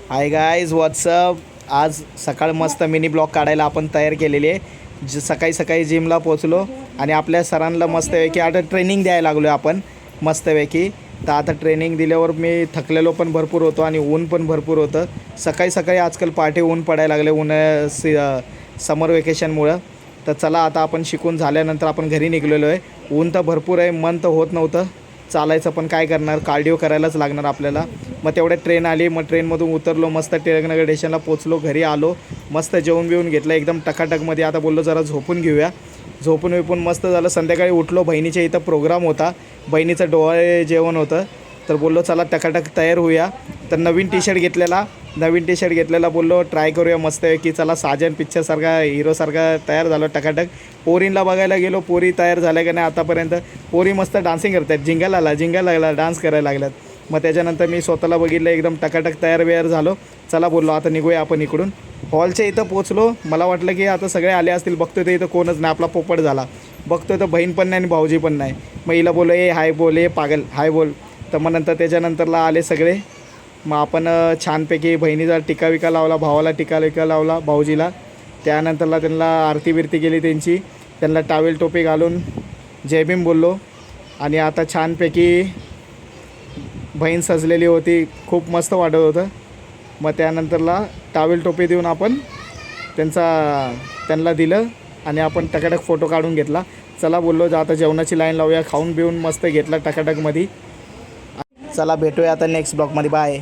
Hi guys WhatsApp. आज सकाळ मस्त मिनी ब्लॉग काढायला आपण तयार केलेली आहे. सकाळी सकाळी जिमला पोचलो आणि आपल्या सरांना मस्तपैकी आता ट्रेनिंग द्यायला लागलो आपण मस्तपैकी. तर आता ट्रेनिंग दिल्यावर मी थकलेलो पण भरपूर होतो आणि ऊन पण भरपूर होतं. सकाळी सकाळी आजकाल पहाटे ऊन पडायला लागले समर वेकेशनमुळं. तर चला आता आपण शिकून झाल्यानंतर आपण घरी निघलेलो आहे. ऊन तर भरपूर आहे, मन तर होत नव्हतं चालायचं, पण काय करणार, कार्डिओ करायलाच लागणार आपल्याला. मग तेवढ्यात ट्रेन आली, मग ट्रेनमधून उतरलो, मस्त टिळकनगर स्टेशनला पोचलो, घरी आलो, मस्त जेवण बिवून घेतलं एकदम टकाटकमध्ये. आता बोललो जरा झोपून घेऊया. झोपून विपून मस्त झालं. संध्याकाळी उठलो, बहिणीच्या इथं प्रोग्राम होता, बहिणीचं डोळे जेवण होतं. तर बोललो चला टकाटक तयार होऊया. तर नवीन टी शर्ट घेतलेला बोललो ट्राय करूया मस्त की चला साजन पिक्चरसारखा हिरोसारखा तयार झालो टकाटक. पोरींला बघायला गेलो, पोरी तयार झाल्या का नाही आतापर्यंत. पोरी मस्त डान्सिंग करतात, जिंगायला लागला, डान्स करायला लागल्यात. मग त्याच्यानंतर मी स्वतःला बघितलं, एकदम टकाटक तयार झालो. चला बोललो आता निघूया आपण इकडून. हॉलच्या इथं पोचलो. मला वाटलं की आता सगळे आले असतील, बघतोय तर इथं कोणच नाही, आपला पोपट झाला. बघतोय तर बहीण पण नाही आणि भाऊजी पण नाही. मग हिला बोललो ए हाय बोल, ए पागल हाय बोल. तर मग नंतर त्याच्यानंतरला आले सगळे. मग आपण छानपैकी बहिणीचा टिका विका लावला, भावाला टिका विका लावला, भाऊजीला. त्यानंतरला त्यांना आरती बिरती केली त्यांची. त्यांना टावेल टोपी घालून जय भीम बोललो. आणि आता छानपैकी बहीण सजलेली होती, खूप मस्त वाटत होतं. मग त्यानंतरला टावेल टोपी देऊन आपण त्यांना दिलं आणि आपण टकाटक फोटो काढून घेतला. चला बोललो आता जेवणाची लाईन लावूया, खाऊन बिऊन मस्त घेतला टकाटकमध्ये. चला भेटूया आता नेक्स्ट ब्लॉगमध्ये. बाय.